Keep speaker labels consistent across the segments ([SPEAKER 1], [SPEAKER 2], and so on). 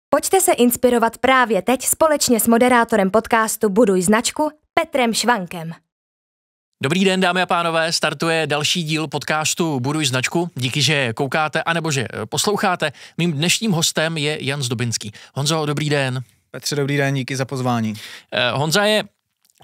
[SPEAKER 1] Pojďte se inspirovat právě teď společně s moderátorem podcastu Buduj značku Petrem Švankem.
[SPEAKER 2] Dobrý den, dámy a pánové, startuje další díl podcastu Buduj značku. Díky, že koukáte, anebo že posloucháte. Mým dnešním hostem je Jan Zdobinský. Honzo, dobrý den.
[SPEAKER 3] Petře, dobrý den, díky za pozvání.
[SPEAKER 2] Honza je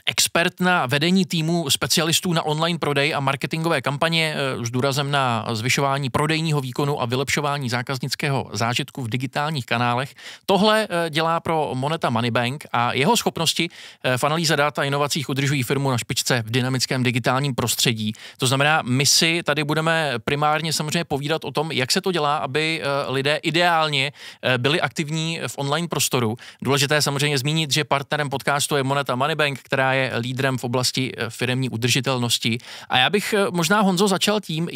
[SPEAKER 2] expert na vedení týmu specialistů na online prodej a marketingové kampaně s důrazem na zvyšování prodejního výkonu a vylepšování zákaznického zážitku v digitálních kanálech. Tohle dělá pro Moneta Moneybank a jeho schopnosti v analýze dat a inovacích udržují firmu na špičce v dynamickém digitálním prostředí. To znamená, my si tady budeme primárně samozřejmě povídat o tom, jak se to dělá, aby lidé ideálně byli aktivní v online prostoru. Důležité je samozřejmě zmínit, že partnerem podcastu je Moneta Moneybank, která je lídrem v oblasti firemní udržitelnosti. A já bych možná, Honzo, začal tím,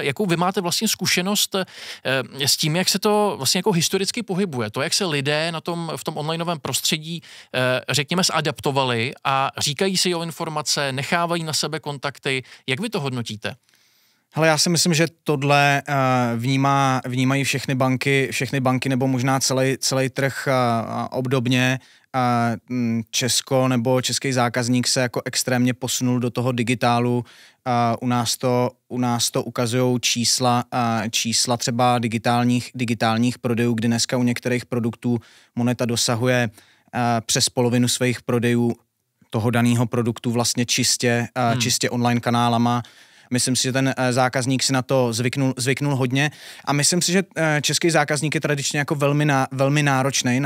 [SPEAKER 2] jakou vy máte vlastně zkušenost s tím, jak se to vlastně jako historicky pohybuje. To, jak se lidé v tom onlineovém prostředí, řekněme, zadaptovali a říkají si o informace, nechávají na sebe kontakty. Jak vy to hodnotíte?
[SPEAKER 3] Hele, já si myslím, že tohle vnímají všechny banky nebo možná celý trh obdobně. Česko nebo český zákazník se jako extrémně posunul do toho digitálu. U nás to ukazujou čísla třeba digitálních prodejů, kdy dneska u některých produktů Moneta dosahuje přes polovinu svých prodejů toho daného produktu vlastně čistě online kanálama. Myslím si, že ten zákazník si na to zvyknul hodně a myslím si, že český zákazník je tradičně jako velmi náročný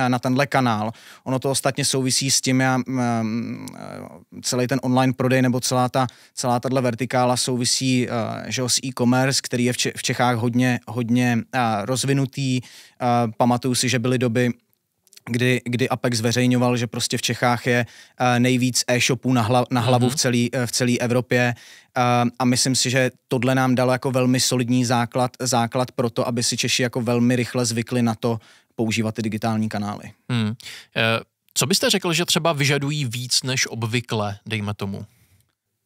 [SPEAKER 3] na tenhle kanál. Ono to ostatně souvisí s tím, celý ten online prodej nebo celá tato vertikála souvisí s e-commerce, který je v Čechách hodně rozvinutý. Pamatuju si, že byly doby, kdy Apex zveřejňoval, že prostě v Čechách je nejvíc e-shopů na hlavu v celé Evropě a myslím si, že tohle nám dalo jako velmi solidní základ pro to, aby si Češi jako velmi rychle zvykli na to používat ty digitální kanály.
[SPEAKER 2] Co byste řekl, že třeba vyžadují víc než obvykle, dejme tomu?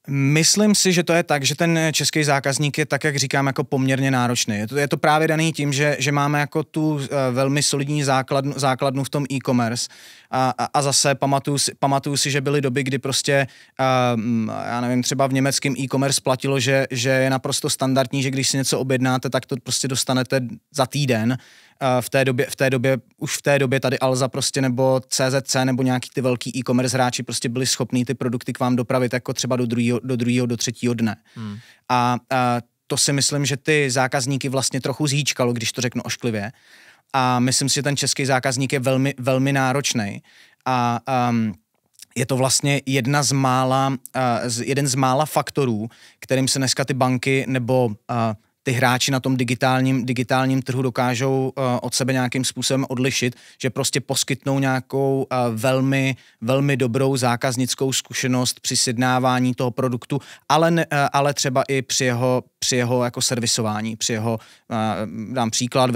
[SPEAKER 3] Myslím si, že to je tak, že ten český zákazník je tak, jak říkám, jako poměrně náročný. Je to právě daný tím, že máme jako tu velmi solidní základnu v tom e-commerce a zase pamatuju si, že byly doby, kdy prostě, já nevím, třeba v německém e-commerce platilo, že je naprosto standardní, že když si něco objednáte, tak to prostě dostanete za týden. V té době tady Alza prostě nebo CZC nebo nějaký ty velký e-commerce hráči prostě byli schopní ty produkty k vám dopravit jako třeba do třetího dne. A to si myslím, že ty zákazníky vlastně trochu zhýčkalo, když to řeknu ošklivě. A myslím si, že ten český zákazník je velmi, velmi náročný. A je to vlastně jeden z mála faktorů, kterým se dneska ty banky nebo ty hráči na tom digitálním trhu dokážou od sebe nějakým způsobem odlišit, že prostě poskytnou nějakou velmi, velmi dobrou zákaznickou zkušenost při sjednávání toho produktu, ale třeba i při jeho jako servisování, dám příklad,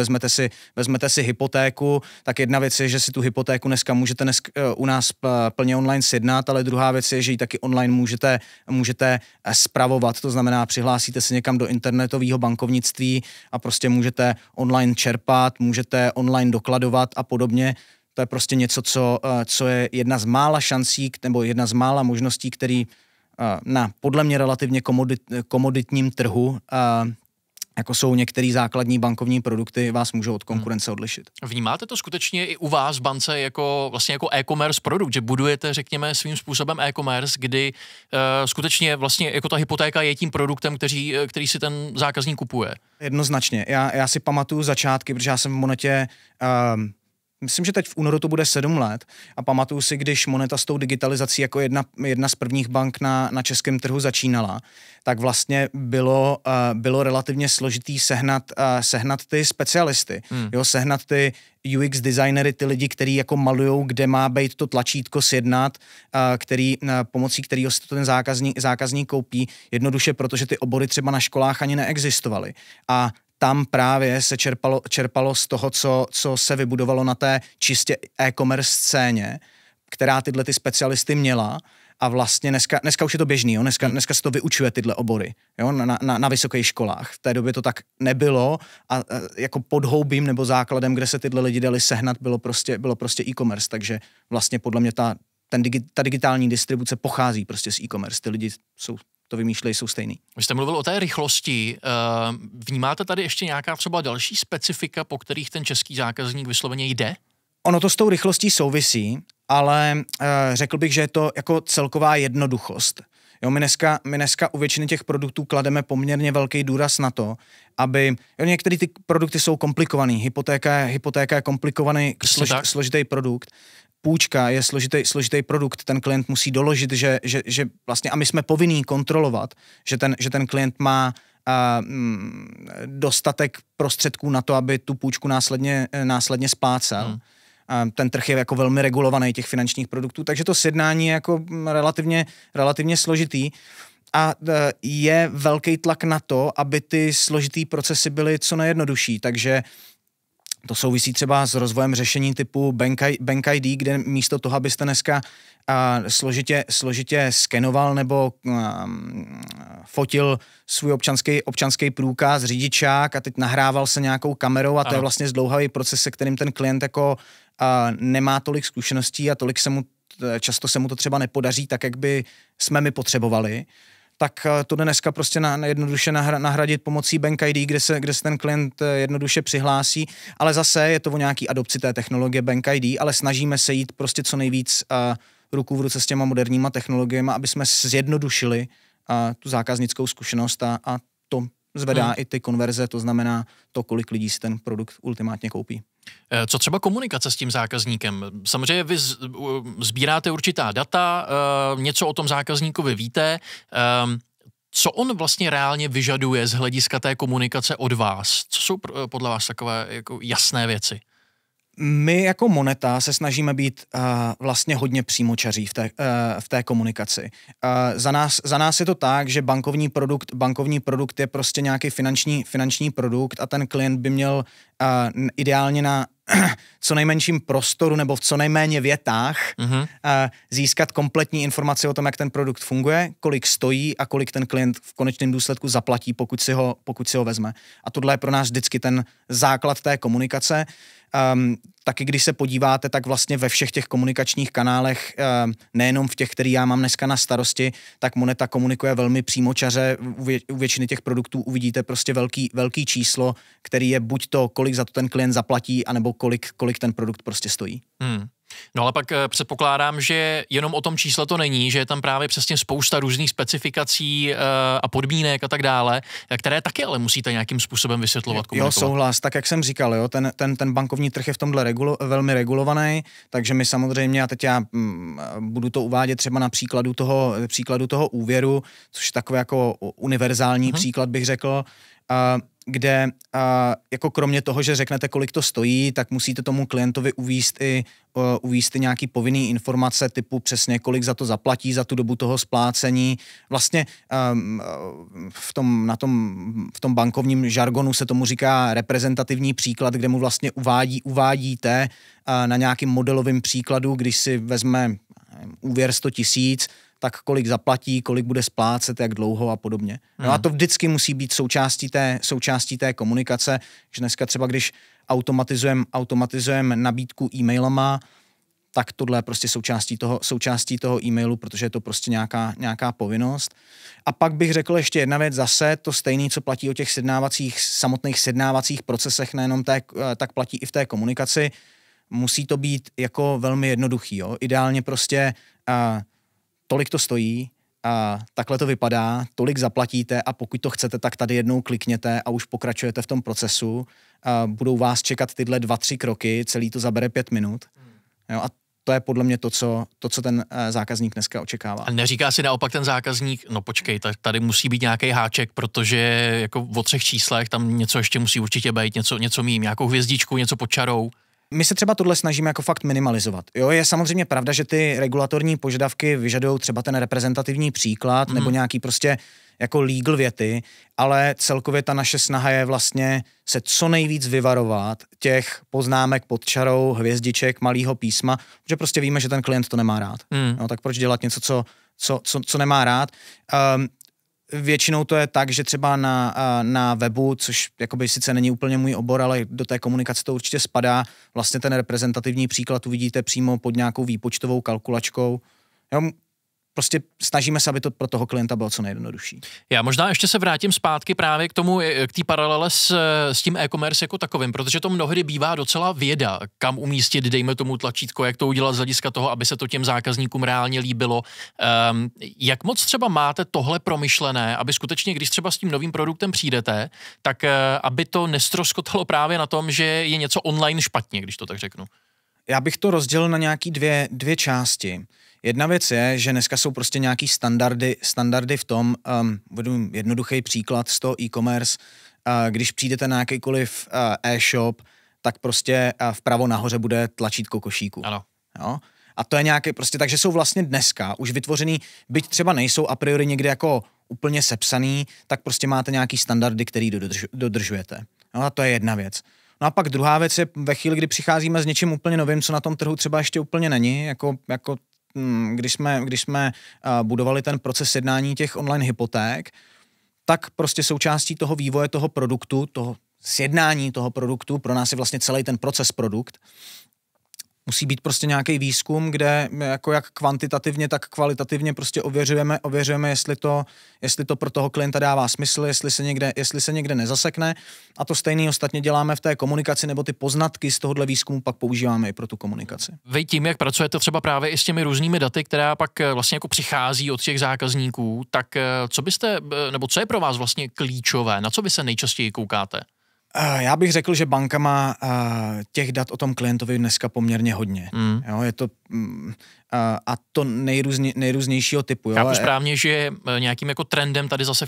[SPEAKER 3] vezmete si hypotéku, tak jedna věc je, že si tu hypotéku dneska můžete u nás plně online sjednat, ale druhá věc je, že ji taky online můžete spravovat, to znamená, přihlásíte se někam do internetového bankovnictví a prostě můžete online čerpat, můžete online dokladovat a podobně. To je prostě něco, co je jedna z mála šancí nebo jedna z mála možností, který na podle mě relativně komoditním trhu, jako jsou některé základní bankovní produkty, vás můžou od konkurence odlišit.
[SPEAKER 2] Vnímáte to skutečně i u vás v bance jako e-commerce produkt, že budujete, řekněme, svým způsobem e-commerce, kdy skutečně vlastně jako ta hypotéka je tím produktem, který si ten zákazník kupuje? Jednoznačně.
[SPEAKER 3] Já si pamatuju začátky, protože já jsem v Monetě myslím, že teď v únoru to bude 7 let a pamatuju si, když Moneta s tou digitalizací jako jedna z prvních bank na českém trhu začínala, tak vlastně bylo relativně složitý sehnat ty specialisty, sehnat ty UX designery, ty lidi, kteří jako malujou, kde má být to tlačítko sjednat, pomocí kterého si to ten zákazník koupí, jednoduše, protože ty obory třeba na školách ani neexistovaly. A tam právě se čerpalo z toho, co se vybudovalo na té čistě e-commerce scéně, která tyhle ty specialisty měla a vlastně dneska už je to běžný, jo? Dneska se to vyučuje tyhle obory, jo? Na vysokých školách. V té době to tak nebylo a jako podhoubím nebo základem, kde se tyhle lidi dali sehnat, bylo prostě e-commerce, takže vlastně podle mě ta digitální distribuce pochází prostě z e-commerce. Ty lidi to vymýšlejí, jsou stejný.
[SPEAKER 2] Vy jste mluvil o té rychlosti. Vnímáte tady ještě nějaká třeba další specifika, po kterých ten český zákazník vysloveně jde?
[SPEAKER 3] Ono to s tou rychlostí souvisí, ale řekl bych, že je to jako celková jednoduchost. Jo, my dneska u většiny těch produktů klademe poměrně velký důraz na to, aby... Některé ty produkty jsou komplikovaný. Hypotéka je komplikovaný, složitý produkt. Půjčka je složitý produkt, ten klient musí doložit, že vlastně, a my jsme povinní kontrolovat, že ten klient má dostatek prostředků na to, aby tu půjčku následně splácel. Ten trh je jako velmi regulovaný těch finančních produktů, takže to sjednání je jako relativně složitý a je velký tlak na to, aby ty složitý procesy byly co nejjednodušší, takže to souvisí třeba s rozvojem řešení typu Bank ID, kde místo toho, abyste dneska složitě skenoval nebo fotil svůj občanský průkaz, řidičák a teď nahrával se nějakou kamerou a to je vlastně zdlouhavý proces, se kterým ten klient jako nemá tolik zkušeností a často se mu to třeba nepodaří tak, jak by jsme my potřebovali, tak to jde dneska prostě jednoduše nahradit pomocí Bank ID, kde se ten klient jednoduše přihlásí, ale zase je to o nějaký adopci té technologie Bank ID, ale snažíme se jít prostě co nejvíc ruku v ruce s těma moderníma technologiemi, aby jsme zjednodušili tu zákaznickou zkušenost a to zvedá i ty konverze, to znamená to, kolik lidí si ten produkt ultimátně koupí.
[SPEAKER 2] Co třeba komunikace s tím zákazníkem? Samozřejmě vy sbíráte určitá data, něco o tom zákazníkovi víte. Co on vlastně reálně vyžaduje z hlediska té komunikace od vás? Co jsou podle vás takové jako jasné věci?
[SPEAKER 3] My jako Moneta se snažíme být vlastně hodně přímočaří v té komunikaci. Za nás je to tak, že bankovní produkt je prostě nějaký finanční produkt a ten klient by měl ideálně na co nejmenším prostoru nebo v co nejméně větách získat kompletní informaci o tom, jak ten produkt funguje, kolik stojí a kolik ten klient v konečném důsledku zaplatí, pokud si ho vezme. A tohle je pro nás vždycky ten základ té komunikace. Taky když se podíváte, tak vlastně ve všech těch komunikačních kanálech, nejenom v těch, který já mám dneska na starosti, tak Moneta komunikuje velmi přímočaře. U většiny těch produktů uvidíte prostě velký číslo, který je buď to, kolik za to ten klient zaplatí, anebo kolik ten produkt prostě stojí.
[SPEAKER 2] No ale pak předpokládám, že jenom o tom čísle to není, že je tam právě přesně spousta různých specifikací a podmínek a tak dále, které taky ale musíte nějakým způsobem vysvětlovat, komunikovat.
[SPEAKER 3] Jo, souhlas, tak jak jsem říkal, jo, ten bankovní trh je v tomhle velmi regulovaný, takže my samozřejmě, a teď já budu to uvádět třeba na příkladu toho úvěru, což je takový jako univerzální příklad, bych řekl, kde jako kromě toho, že řeknete, kolik to stojí, tak musíte tomu klientovi uvést i nějaký povinný informace typu přesně, kolik za to zaplatí za tu dobu toho splácení. Vlastně v tom bankovním žargonu se tomu říká reprezentativní příklad, kde mu vlastně uvádíte na nějakým modelovém příkladu, když si vezme úvěr 100 000, tak kolik zaplatí, kolik bude splácet, jak dlouho a podobně. No a to vždycky musí být součástí té komunikace, že dneska třeba, když automatizujeme nabídku e-mailama, tak tohle je prostě součástí toho e-mailu, protože je to prostě nějaká povinnost. A pak bych řekl ještě jedna věc zase, to stejné, co platí o těch samotných sjednávacích procesech, nejenom tak platí i v té komunikaci. Musí to být jako velmi jednoduchý. Jo? Ideálně prostě tolik to stojí, takhle to vypadá, tolik zaplatíte a pokud to chcete, tak tady jednou klikněte a už pokračujete v tom procesu. Budou vás čekat tyhle 2-3 kroky, celý to zabere 5 minut. Jo, a to je podle mě to, co ten zákazník dneska očekává.
[SPEAKER 2] A neříká si naopak ten zákazník, no počkej, tady musí být nějaký háček, protože jako o 3 číslech tam něco ještě musí určitě být, něco mým, nějakou hvězdičku, něco pod čarou.
[SPEAKER 3] My se třeba tohle snažíme jako fakt minimalizovat. Jo, je samozřejmě pravda, že ty regulatorní požadavky vyžadují třeba ten reprezentativní příklad nebo nějaký prostě jako legal věty, ale celkově ta naše snaha je vlastně se co nejvíc vyvarovat těch poznámek pod čarou, hvězdiček, malýho písma, protože prostě víme, že ten klient to nemá rád. No, tak proč dělat něco, co nemá rád. Většinou to je tak, že třeba na webu, což jakoby sice není úplně můj obor, ale do té komunikace to určitě spadá, vlastně ten reprezentativní příklad uvidíte přímo pod nějakou výpočtovou kalkulačkou. Jo, prostě snažíme se, aby to pro toho klienta bylo co nejjednodušší.
[SPEAKER 2] Já možná ještě se vrátím zpátky právě k té paralele s tím e-commerce jako takovým, protože to mnohdy bývá docela věda, kam umístit, dejme tomu tlačítko, jak to udělat z hlediska toho, aby se to těm zákazníkům reálně líbilo. Jak moc třeba máte tohle promyšlené, aby skutečně, když třeba s tím novým produktem přijdete, tak aby to nestroskotalo právě na tom, že je něco online špatně, když to tak řeknu?
[SPEAKER 3] Já bych to rozdělil na nějaký dvě části. Jedna věc je, že dneska jsou prostě nějaký standardy v tom, budu jednoduchý příklad z toho e-commerce, když přijdete na jakýkoliv e-shop, tak prostě vpravo nahoře bude tlačítko košíku.
[SPEAKER 2] Ano.
[SPEAKER 3] Jo? A to je nějaké prostě, takže jsou vlastně dneska už vytvořený, byť třeba nejsou a priori někde jako úplně sepsaný, tak prostě máte nějaký standardy, který dodržujete. No a to je jedna věc. No a pak druhá věc je ve chvíli, kdy přicházíme s něčím úplně novým, co na tom trhu třeba ještě úplně není, jako když jsme budovali ten proces jednání těch online hypoték, tak prostě součástí toho vývoje toho produktu, toho sjednání toho produktu, pro nás je vlastně celý ten proces produkt, musí být prostě nějaký výzkum, kde jako jak kvantitativně, tak kvalitativně prostě ověřujeme, jestli to pro toho klienta dává smysl, jestli se někde nezasekne. A to stejný ostatně děláme v té komunikaci, nebo ty poznatky z tohohle výzkumu pak používáme i pro tu komunikaci.
[SPEAKER 2] Vy tím, jak pracujete třeba právě i s těmi různými daty, která pak vlastně jako přichází od těch zákazníků, tak co je pro vás vlastně klíčové? Na co vy se nejčastěji koukáte?
[SPEAKER 3] Já bych řekl, že banka má těch dat o tom klientovi dneska poměrně hodně. Jo, je to a to nejrůznějšího typu. Jo.
[SPEAKER 2] Chápu správně, že nějakým jako trendem tady zase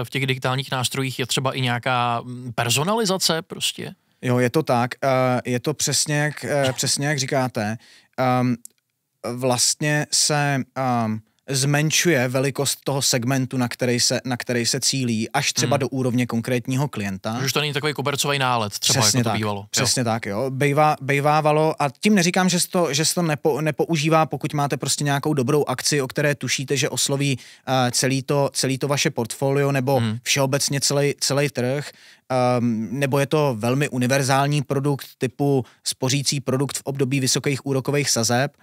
[SPEAKER 2] v těch digitálních nástrojích je třeba i nějaká personalizace prostě?
[SPEAKER 3] Jo, je to tak. Je to přesně jak říkáte. Vlastně se zmenšuje velikost toho segmentu, na který se cílí, až třeba do úrovně konkrétního klienta.
[SPEAKER 2] Už to není takový kobercový nálet, třeba
[SPEAKER 3] přesně
[SPEAKER 2] jako
[SPEAKER 3] tak,
[SPEAKER 2] to bývalo.
[SPEAKER 3] Přesně tak, jo. Bejvávalo, a tím neříkám, že se to nepoužívá, pokud máte prostě nějakou dobrou akci, o které tušíte, že osloví celý to vaše portfolio, nebo všeobecně celý trh, nebo je to velmi univerzální produkt typu spořící produkt v období vysokých úrokových sazeb,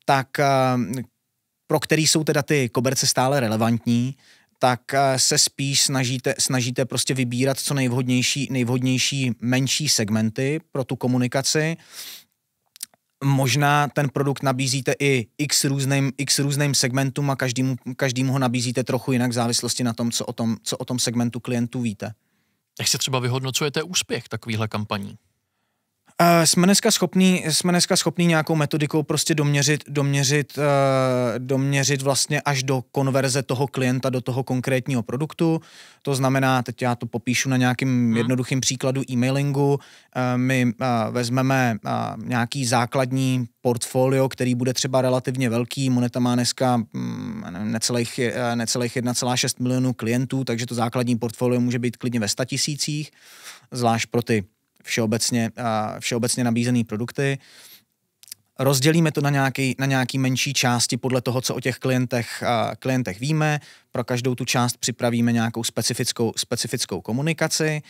[SPEAKER 3] tak pro který jsou teda ty koberce stále relevantní, tak se spíš snažíte prostě vybírat co nejvhodnější menší segmenty pro tu komunikaci. Možná ten produkt nabízíte i x různým segmentům a každému ho nabízíte trochu jinak v závislosti na tom, co o tom segmentu klientů víte.
[SPEAKER 2] Jak se třeba vyhodnocujete úspěch takovýchhle kampaní?
[SPEAKER 3] Jsme dneska schopní nějakou metodikou prostě doměřit vlastně až do konverze toho klienta do toho konkrétního produktu. To znamená, teď já to popíšu na nějakým jednoduchým příkladu e-mailingu. My vezmeme nějaký základní portfolio, který bude třeba relativně velký. Moneta má dneska necelých 1,6 milionů klientů, takže to základní portfolio může být klidně ve 100 000, zvlášť pro ty všeobecně nabízené produkty. Rozdělíme to na nějaký menší části podle toho, co o těch klientech víme. Pro každou tu část připravíme nějakou specifickou komunikaci.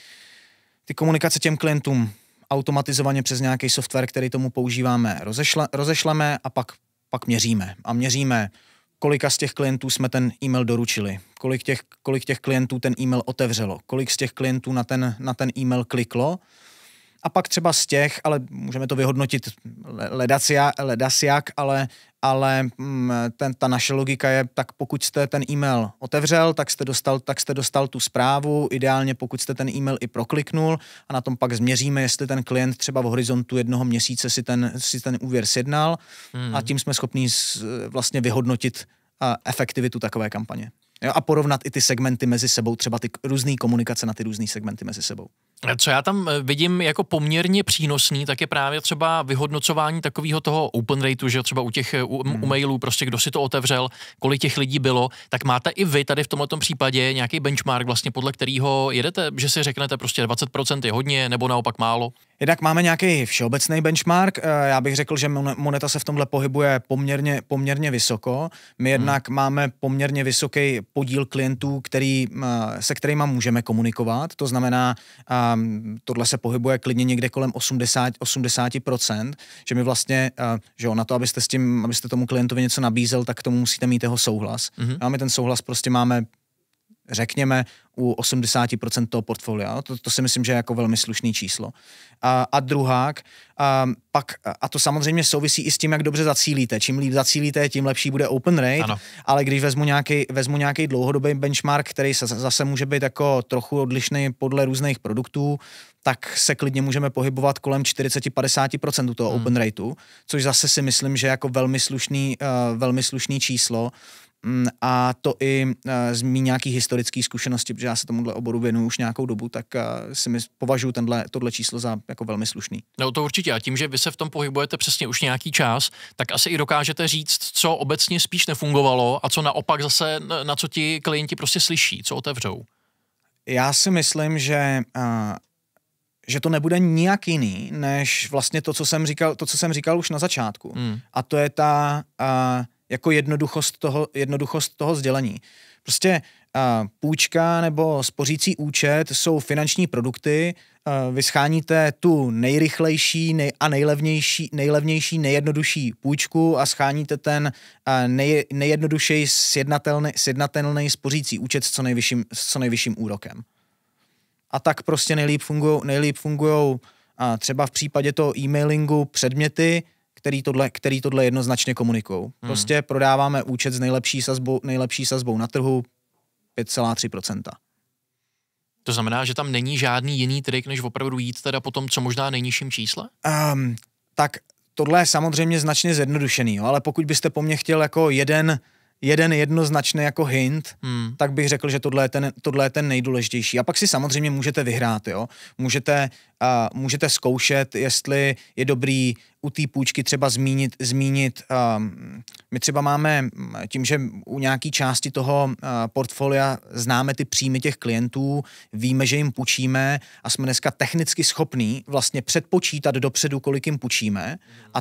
[SPEAKER 3] Ty komunikace těm klientům automatizovaně přes nějaký software, který tomu používáme, rozešleme a pak měříme. A měříme, kolika z těch klientů jsme ten e-mail doručili, kolik těch klientů ten e-mail otevřelo, kolik z těch klientů na ten e-mail kliklo. A pak třeba z těch, ale můžeme to vyhodnotit ledasjak, ale ta naše logika je, tak pokud jste ten e-mail otevřel, tak jste dostal tu zprávu, ideálně pokud jste ten e-mail i prokliknul a na tom pak změříme, jestli ten klient třeba v horizontu 1 měsíce si ten úvěr sjednal a tím jsme schopní vlastně vyhodnotit efektivitu takové kampaně. Jo, a porovnat i ty segmenty mezi sebou, třeba ty různé komunikace na ty různé segmenty mezi sebou.
[SPEAKER 2] Co já tam vidím jako poměrně přínosný, tak je právě třeba vyhodnocování takového toho open rateu, že třeba u těch mailů, prostě kdo si to otevřel, kolik těch lidí bylo, tak máte i vy tady v tomto případě nějaký benchmark vlastně podle kterého jedete, že si řeknete prostě 20% je hodně nebo naopak málo?
[SPEAKER 3] Jednak máme nějaký všeobecný benchmark, já bych řekl, že Moneta se v tomhle pohybuje poměrně vysoko. My jednak máme poměrně vysoký podíl klientů, se kterými můžeme komunikovat, to znamená, tohle se pohybuje klidně někde kolem 80%, že my vlastně, že jo, na to, abyste tomu klientovi něco nabízel, tak k tomu musíte mít jeho souhlas. A my ten souhlas prostě máme, řekněme, u 80% toho portfolia. To si myslím, že je jako velmi slušný číslo. A druhák, a to samozřejmě souvisí i s tím, jak dobře zacílíte. Čím líp zacílíte, tím lepší bude open rate, ano. Ale když vezmu nějaký dlouhodobý benchmark, který zase může být jako trochu odlišný podle různých produktů, tak se klidně můžeme pohybovat kolem 40-50% toho open rateu, což zase si myslím, že je jako velmi slušný číslo. A to i z mý nějaký historický zkušenosti, protože já se tomuhle oboru věnuju už nějakou dobu, tak považuji tohle číslo za jako velmi slušný.
[SPEAKER 2] No to určitě, a tím, že vy se v tom pohybujete přesně už nějaký čas, tak asi i dokážete říct, co obecně spíš nefungovalo a co naopak zase, na co ti klienti prostě slyší, co otevřou.
[SPEAKER 3] Já si myslím, že to nebude nijak jiný, než vlastně to, co jsem říkal už na začátku. A to je ta jako jednoduchost toho sdělení. Prostě půjčka nebo spořící účet jsou finanční produkty, vy scháníte tu nejrychlejší a nejlevnější, nejjednodušší půjčku a scháníte ten nejjednodušší sjednatelný spořící účet s co nejvyšším úrokem. A tak prostě nejlíp fungujou třeba v případě toho e-mailingu předměty, který tohle jednoznačně komunikují. Prostě prodáváme účet s nejlepší sazbou na trhu 5,3%.
[SPEAKER 2] To znamená, že tam není žádný jiný trik, než opravdu jít teda po tom, co možná nejnižším čísle?
[SPEAKER 3] Tak tohle je samozřejmě značně zjednodušený, jo, ale pokud byste po mně chtěl jako jeden jednoznačný jako hint, tak bych řekl, že tohle je ten nejdůležitější. A pak si samozřejmě můžete vyhrát, jo. Můžete zkoušet, jestli je dobrý u té půjčky třeba zmínit my třeba máme, tím, že u nějaký části toho portfolia známe ty příjmy těch klientů, víme, že jim půjčíme a jsme dneska technicky schopní vlastně předpočítat dopředu, kolik jim půjčíme a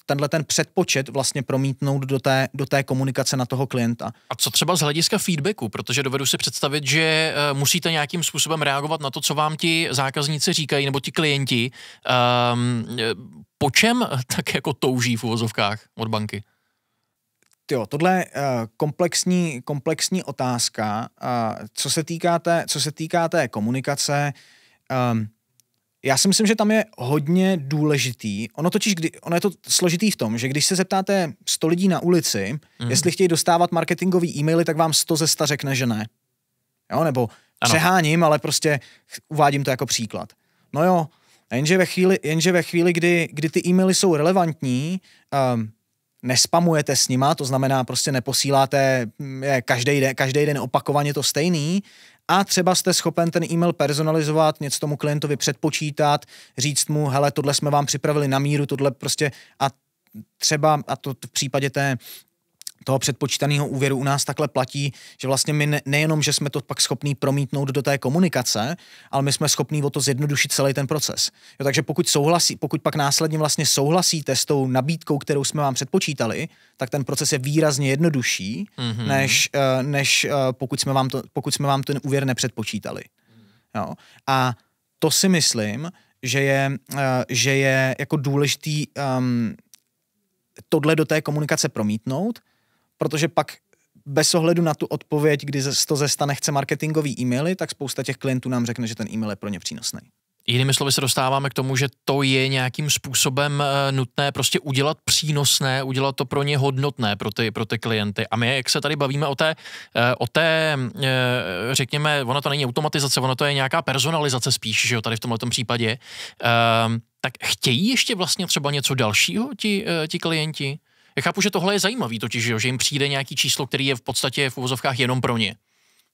[SPEAKER 3] tenhle ten předpočet vlastně promítnout do té komunikace na toho klienta.
[SPEAKER 2] A co třeba z hlediska feedbacku? Protože dovedu si představit, že musíte nějakým způsobem reagovat na to, co vám ti zákazníci říkají, nebo ti klienti. Po čem tak jako touží v uvozovkách od banky?
[SPEAKER 3] Jo, tohle je komplexní otázka. Co se týká té komunikace, já si myslím, že tam je hodně důležitý. Ono je to složitý v tom, že když se zeptáte 100 lidí na ulici, jestli chtějí dostávat marketingový e-maily, tak vám 100 ze 100 řekne, že ne. Jo, nebo přeháním, ale prostě uvádím to jako příklad. No jo, jenže ve chvíli, kdy ty e-maily jsou relevantní, nespamujete s nima, to znamená prostě neposíláte každý den opakovaně to stejný a třeba jste schopen ten e-mail personalizovat, něco tomu klientovi předpočítat, říct mu, hele, tohle jsme vám připravili na míru, tohle prostě a třeba, a to v případě toho předpočítaného úvěru u nás takhle platí, že vlastně my nejenom, že jsme to pak schopní promítnout do té komunikace, ale my jsme schopní o to zjednodušit celý ten proces. Jo, takže pokud pak následně vlastně souhlasíte s tou nabídkou, kterou jsme vám předpočítali, tak ten proces je výrazně jednodušší, než pokud jsme vám ten úvěr nepředpočítali. Jo. A to si myslím, že je jako důležitý tohle do té komunikace promítnout, protože pak bez ohledu na tu odpověď, kdy to ze 100 nechce marketingový e-maily, tak spousta těch klientů nám řekne, že ten e-mail je pro ně přínosný.
[SPEAKER 2] Jinými slovy se dostáváme k tomu, že to je nějakým způsobem nutné prostě udělat přínosné, udělat to pro ně hodnotné, pro ty klienty. A my, jak se tady bavíme o té řekněme, ono to není automatizace, ono to je nějaká personalizace spíš, že jo, tady v tomhletom případě, tak chtějí ještě vlastně třeba něco dalšího ti klienti? Já chápu, že tohle je zajímavý totiž, že jim přijde nějaký číslo, který je v podstatě v uvozovkách jenom pro ně.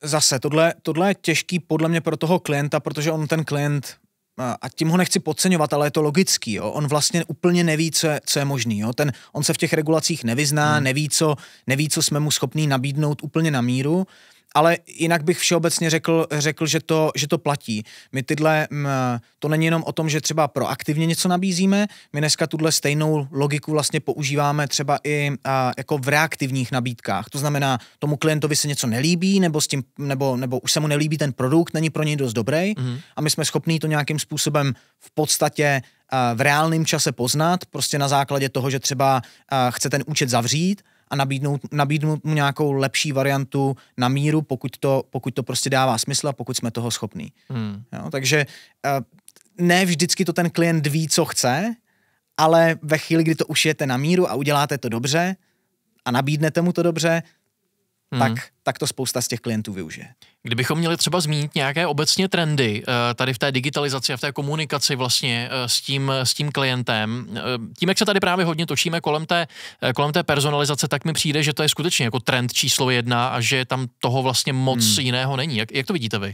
[SPEAKER 3] Zase, tohle je těžký podle mě pro toho klienta, protože on ten klient, a tím ho nechci podceňovat, ale je to logický, jo? On vlastně úplně neví, co je možný. Jo? On se v těch regulacích nevyzná, neví, co jsme mu schopní nabídnout úplně na míru Ale jinak bych všeobecně řekl, že to platí. My to není jenom o tom, že třeba proaktivně něco nabízíme, my dneska tuhle stejnou logiku vlastně používáme třeba i jako v reaktivních nabídkách. To znamená, tomu klientovi se něco nelíbí, nebo už se mu nelíbí ten produkt, není pro něj dost dobrý a my jsme schopní to nějakým způsobem v podstatě v reálném čase poznat, prostě na základě toho, že třeba chce ten účet zavřít a nabídnout mu nějakou lepší variantu na míru, pokud to prostě dává smysl a pokud jsme toho schopní. Jo, takže ne vždycky to ten klient ví, co chce, ale ve chvíli, kdy to ušijete na míru a uděláte to dobře a nabídnete mu to dobře, tak to spousta z těch klientů využije.
[SPEAKER 2] Kdybychom měli třeba zmínit nějaké obecně trendy tady v té digitalizaci a v té komunikaci vlastně s tím klientem, tím, jak se tady právě hodně točíme kolem té personalizace, tak mi přijde, že to je skutečně jako trend číslo 1 a že tam toho vlastně moc jiného není. Jak to vidíte vy?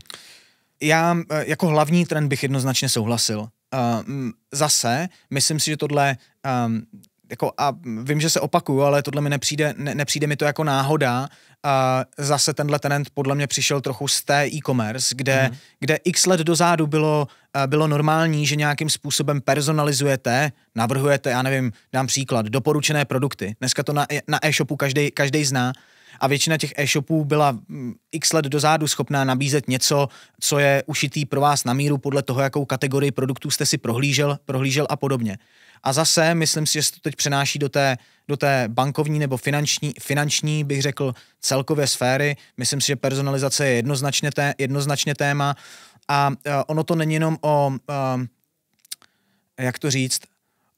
[SPEAKER 3] Já jako hlavní trend bych jednoznačně souhlasil. Zase, myslím si, že tohle a vím, že se opakuju, ale tohle mi nepřijde mi to jako náhoda. Zase tenhle trend podle mě přišel trochu z té e-commerce, kde x let dozadu bylo normální, že nějakým způsobem personalizujete, navrhujete, já nevím, dám příklad, doporučené produkty. Dneska to na e-shopu každý zná. A většina těch e-shopů byla x let dozadu schopná nabízet něco, co je ušitý pro vás na míru podle toho, jakou kategorii produktů jste si prohlížel a podobně. A zase, myslím si, že se to teď přenáší do té bankovní nebo finanční, bych řekl, celkově sféry. Myslím si, že personalizace je jednoznačně téma a ono to není jenom o, jak to říct,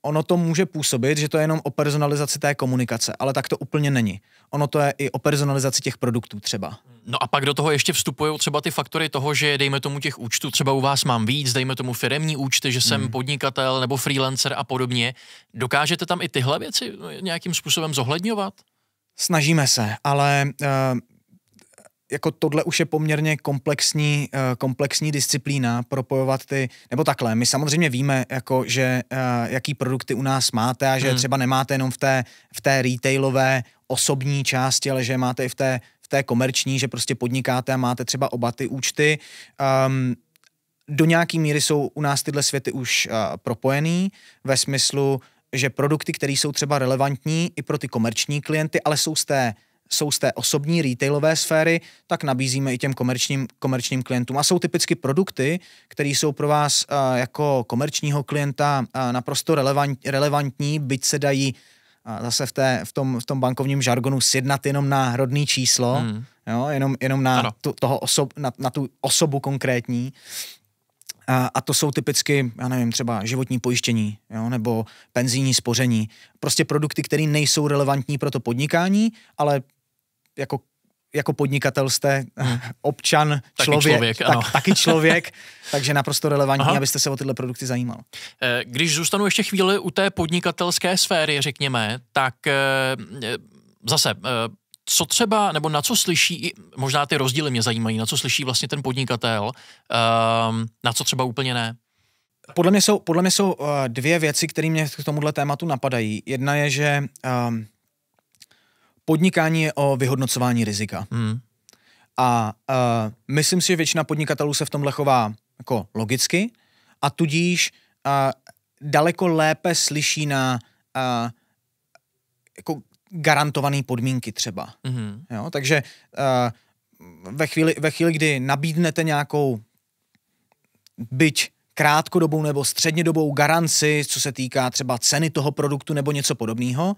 [SPEAKER 3] ono to může působit, že to je jenom o personalizaci té komunikace, ale tak to úplně není. Ono to je i o personalizaci těch produktů třeba.
[SPEAKER 2] No a pak do toho ještě vstupují třeba ty faktory toho, že dejme tomu těch účtů, třeba u vás mám víc, dejme tomu firemní účty, že jsem podnikatel nebo freelancer a podobně. Dokážete tam i tyhle věci nějakým způsobem zohledňovat?
[SPEAKER 3] Snažíme se, ale jako tohle už je poměrně komplexní disciplína propojovat nebo takhle. My samozřejmě víme, jako, že jaký produkty u nás máte a že třeba nemáte jenom v té retailové osobní části, ale že máte i v té komerční, že prostě podnikáte a máte třeba oba ty účty. Do nějaký míry jsou u nás tyhle světy už propojený ve smyslu, že produkty, které jsou třeba relevantní i pro ty komerční klienty, ale jsou z té osobní retailové sféry, tak nabízíme i těm komerčním klientům. A jsou typicky produkty, které jsou pro vás jako komerčního klienta naprosto relevantní, byť se dají zase v tom bankovním žargonu sjednat jenom na rodný číslo, jo, jenom na na tu osobu konkrétní. A to jsou typicky, já nevím, třeba životní pojištění, jo, nebo penzijní spoření. Prostě produkty, které nejsou relevantní pro to podnikání, ale jako podnikatel jste občan, taky člověk, takže naprosto relevantní, abyste se o tyhle produkty zajímal.
[SPEAKER 2] Když zůstanu ještě chvíli u té podnikatelské sféry, řekněme, tak zase, co třeba, nebo na co slyší, možná ty rozdíly mě zajímají, na co slyší vlastně ten podnikatel, na co třeba úplně ne?
[SPEAKER 3] Podle mě jsou dvě věci, které mě k tomuhle tématu napadají. Jedna je, že podnikání je o vyhodnocování rizika. A myslím si, že většina podnikatelů se v tomhle chová jako logicky a tudíž daleko lépe slyší na jako garantované podmínky třeba. Jo? Takže ve chvíli, kdy nabídnete nějakou byť krátkodobou nebo střednědobou garanci, co se týká třeba ceny toho produktu nebo něco podobného,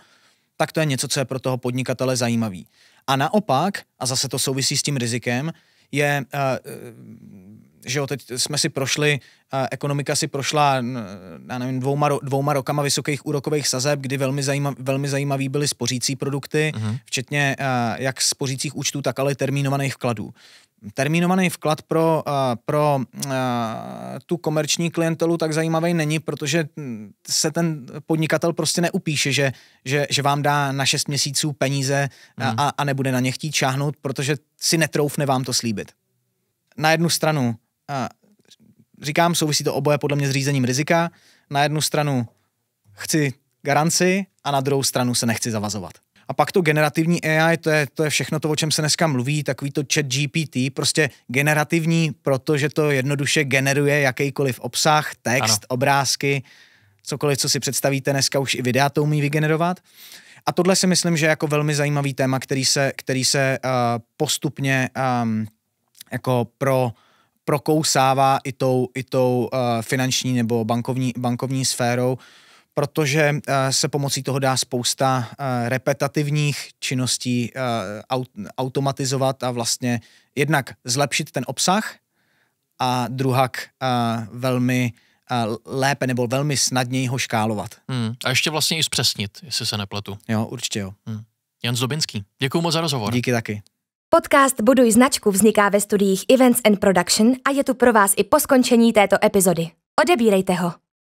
[SPEAKER 3] tak to je něco, co je pro toho podnikatele zajímavý. A naopak, a zase to souvisí s tím rizikem, je, že jo, teď jsme si prošli, ekonomika si prošla, já nevím, dvouma rokama vysokých úrokových sazeb, kdy velmi zajímavý byly spořící produkty, včetně jak spořících účtů, tak ale termínovaných vkladů. Termínovaný vklad pro tu komerční klientelu tak zajímavý není, protože se ten podnikatel prostě neupíše, že vám dá na 6 měsíců peníze a nebude na ně chtít šáhnout, protože si netroufne vám to slíbit. Na jednu stranu, říkám, souvisí to oboje podle mě s řízením rizika, na jednu stranu chci garanci a na druhou stranu se nechci zavazovat. A pak to generativní AI, to je všechno to, o čem se dneska mluví, takový to chat GPT, prostě generativní, protože to jednoduše generuje jakýkoliv obsah, text, obrázky, cokoliv, co si představíte, dneska už i videa to umí vygenerovat. A tohle si myslím, že je jako velmi zajímavý téma, který se postupně jako prokousává i tou finanční nebo bankovní sférou, protože se pomocí toho dá spousta repetitivních činností automatizovat a vlastně jednak zlepšit ten obsah a druhak velmi lépe nebo velmi snadněji ho škálovat.
[SPEAKER 2] A ještě vlastně i zpřesnit, jestli se nepletu.
[SPEAKER 3] Jo, určitě jo.
[SPEAKER 2] Jan Zdobinský, děkuju moc za rozhovor.
[SPEAKER 3] Díky taky.
[SPEAKER 1] Podcast Buduj značku vzniká ve studiích Events and Production a je tu pro vás i po skončení této epizody. Odebírejte ho.